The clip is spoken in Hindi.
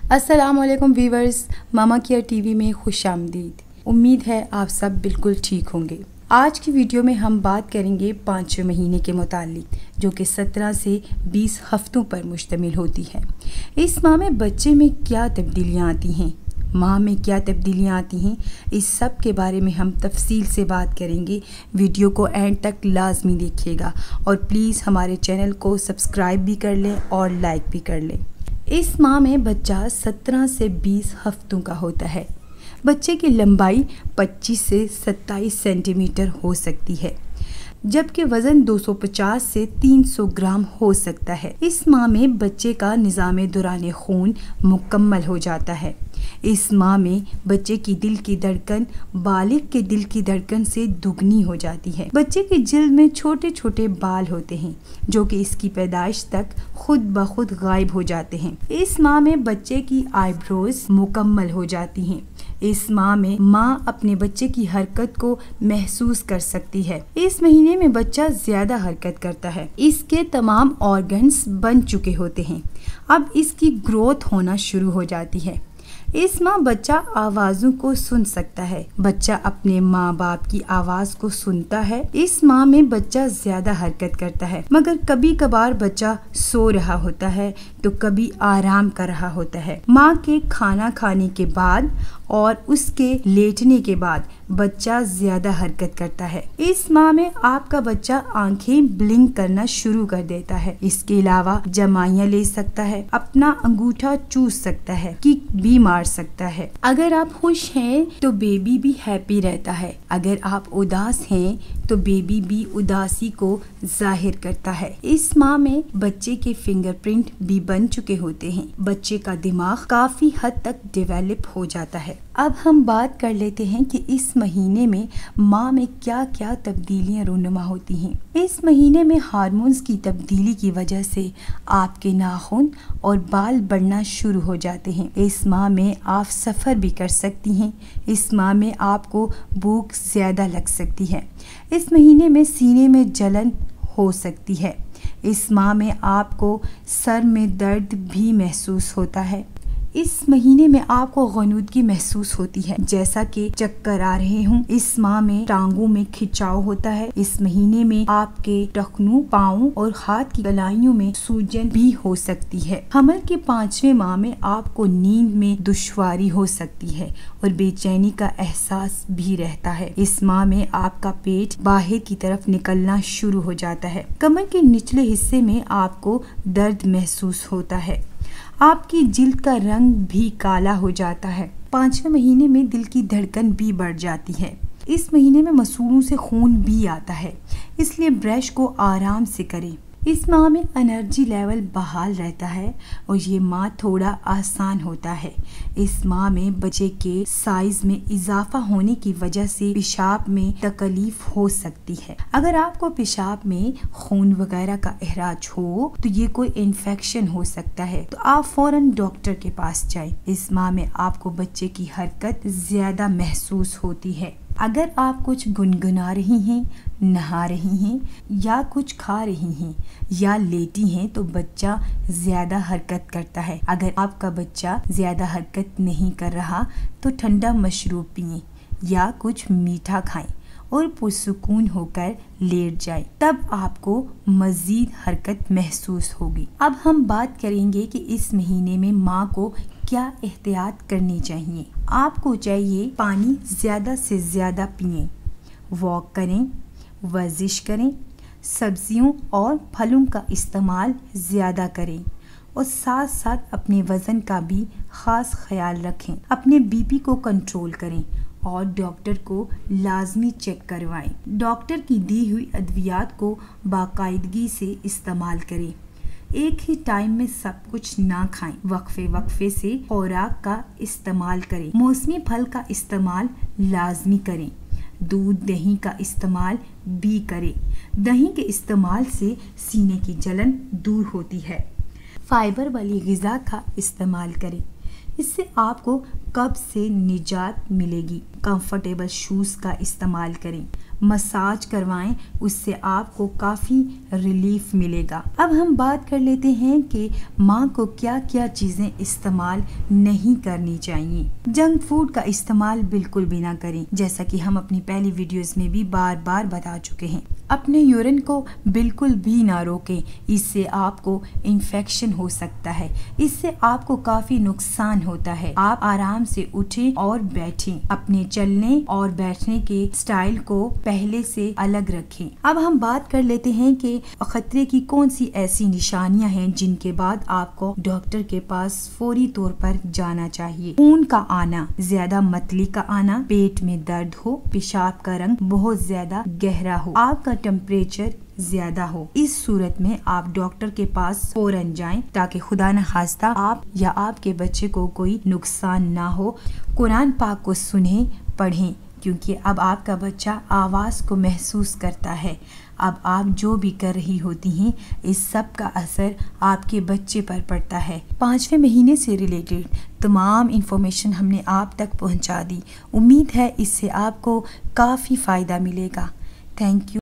अस्सलामुअलैकुम वीवर्स, मामा केयर टीवी में खुशामदीद। उम्मीद है आप सब बिल्कुल ठीक होंगे। आज की वीडियो में हम बात करेंगे 5वें महीने के मुतालिक, जो कि 17 से 20 हफ्तों पर मुश्तमिल होती है। इस माह में बच्चे में क्या तब्दीलियाँ आती हैं, माह में क्या तब्दीलियाँ आती हैं, इस सब के बारे में हम तफसील से बात करेंगे। वीडियो को एंड तक लाजमी देखिएगा और प्लीज़ हमारे चैनल को सब्सक्राइब भी कर लें और लाइक भी कर लें। इस माह में बच्चा 17 से 20 हफ्तों का होता है। बच्चे की लंबाई 25 से 27 सेंटीमीटर हो सकती है, जबकि वज़न 250 से 300 ग्राम हो सकता है। इस माह में बच्चे का निज़ाम दौरान खून मुकम्मल हो जाता है। इस माह में बच्चे की दिल की धड़कन बालिग के दिल की धड़कन से दुगनी हो जाती है। बच्चे की जिल्द में छोटे छोटे बाल होते हैं, जो कि इसकी पैदाइश तक खुद ब खुद गायब हो जाते हैं। इस माह में बच्चे की आईब्रोज मुकम्मल हो जाती हैं। इस माह में माँ अपने बच्चे की हरकत को महसूस कर सकती है। इस महीने में बच्चा ज्यादा हरकत करता है। इसके तमाम ऑर्गन्स बन चुके होते हैं। अब इसकी ग्रोथ होना शुरू हो जाती है। इस माह बच्चा आवाज़ों को सुन सकता है। बच्चा अपने माँ बाप की आवाज़ को सुनता है। इस माह में बच्चा ज्यादा हरकत करता है, मगर कभी कभार बच्चा सो रहा होता है तो कभी आराम कर रहा होता है। माँ के खाना खाने के बाद और उसके लेटने के बाद बच्चा ज्यादा हरकत करता है। इस माह में आपका बच्चा आंखें ब्लिंक करना शुरू कर देता है। इसके अलावा जमाइयाँ ले सकता है, अपना अंगूठा चूस सकता है, किक भी मार सकता है। अगर आप खुश हैं तो बेबी भी हैप्पी रहता है। अगर आप उदास हैं तो बेबी भी उदासी को जाहिर करता है। इस माह में बच्चे के फिंगरप्रिंट भी बन चुके होते हैं। बच्चे का दिमाग काफी हद तक डेवलप हो जाता है। अब हम बात कर लेते हैं कि इस महीने में माँ में क्या क्या तब्दीलियाँ रूनुमा होती हैं। इस महीने में हार्मोन्स की तब्दीली की वजह से आपके नाखून और बाल बढ़ना शुरू हो जाते हैं। इस माह में आप सफ़र भी कर सकती हैं। इस माह में आपको भूख ज़्यादा लग सकती है। इस महीने में सीने में जलन हो सकती है। इस माह में आपको सर में दर्द भी महसूस होता है। इस महीने में आपको गनुदगी महसूस होती है, जैसा कि चक्कर आ रहे हों। इस माह में टांगों में खिंचाव होता है। इस महीने में आपके टखनों, पाँव और हाथ की कलाइयों में सूजन भी हो सकती है। हमल के 5वें माह में आपको नींद में दुश्वारी हो सकती है और बेचैनी का एहसास भी रहता है। इस माह में आपका पेट बाहर की तरफ निकलना शुरू हो जाता है। कमर के निचले हिस्से में आपको दर्द महसूस होता है। आपकी जिल्द का रंग भी काला हो जाता है। 5वें महीने में दिल की धड़कन भी बढ़ जाती है। इस महीने में मसूड़ों से खून भी आता है, इसलिए ब्रश को आराम से करें। इस माह में एनर्जी लेवल बहाल रहता है और ये माह थोड़ा आसान होता है। इस माह में बच्चे के साइज में इजाफा होने की वजह से पेशाब में तकलीफ हो सकती है। अगर आपको पेशाब में खून वगैरह का एहराज हो तो ये कोई इन्फेक्शन हो सकता है, तो आप फौरन डॉक्टर के पास जाएं। इस माह में आपको बच्चे की हरकत ज्यादा महसूस होती है। अगर आप कुछ गुनगुना रही हैं, नहा रही हैं या कुछ खा रही हैं या लेटी हैं तो बच्चा ज़्यादा हरकत करता है। अगर आपका बच्चा ज़्यादा हरकत नहीं कर रहा तो ठंडा मशरूब पिएं या कुछ मीठा खाएं और पुरसुकून होकर लेट जाए, तब आपको मज़ीद हरकत महसूस होगी। अब हम बात करेंगे कि इस महीने में माँ को क्या एहतियात करनी चाहिए। आपको चाहिए पानी ज़्यादा से ज़्यादा पिएं, वॉक करें, वर्जिश करें, सब्जियों और फलों का इस्तेमाल ज़्यादा करें और साथ साथ अपने वज़न का भी ख़ास ख्याल रखें। अपने बीपी को कंट्रोल करें और डॉक्टर को लाजमी चेक करवाएं। डॉक्टर की दी हुई अद्वियात को बाकायदगी से इस्तेमाल करें। एक ही टाइम में सब कुछ ना खाएं। वक्फे वक्फे से खुराक का इस्तेमाल करें। मौसमी फल का इस्तेमाल लाजमी करें। दूध दही का इस्तेमाल भी करें। दही के इस्तेमाल से सीने की जलन दूर होती है। फाइबर वाली ग़िज़ा का इस्तेमाल करें, इससे आपको कब्ज़ से निजात मिलेगी। कंफर्टेबल शूज़ का इस्तेमाल करें। मसाज करवाएं, उससे आपको काफ़ी रिलीफ मिलेगा। अब हम बात कर लेते हैं कि माँ को क्या क्या चीज़ें इस्तेमाल नहीं करनी चाहिए। जंक फूड का इस्तेमाल बिल्कुल भी ना करें, जैसा कि हम अपनी पहली वीडियोस में भी बार बार बता चुके हैं। अपने यूरिन को बिल्कुल भी ना रोकें, इससे आपको इन्फेक्शन हो सकता है, इससे आपको काफ़ी नुकसान होता है। आप आराम से उठें और बैठें, अपने चलने और बैठने के स्टाइल को पहले से अलग रखें। अब हम बात कर लेते हैं कि खतरे की कौन सी ऐसी निशानियां हैं जिनके बाद आपको डॉक्टर के पास फौरी तौर पर जाना चाहिए। खून का आना, ज्यादा मतली का आना, पेट में दर्द हो, पेशाब का रंग बहुत ज्यादा गहरा हो, आपका टेम्परेचर ज्यादा हो। इस सूरत में आप डॉक्टर के पास फौरन जाएं ताकि खुदा न खास्ता आप या आपके बच्चे को कोई नुकसान ना हो। कुरान पाक को सुने, पढ़ें, क्योंकि अब आपका बच्चा आवाज़ को महसूस करता है। अब आप जो भी कर रही होती हैं, इस सब का असर आपके बच्चे पर पड़ता है। 5वें महीने से रिलेटेड तमाम इन्फॉर्मेशन हमने आप तक पहुंचा दी। उम्मीद है इससे आपको काफ़ी फ़ायदा मिलेगा। Thank you.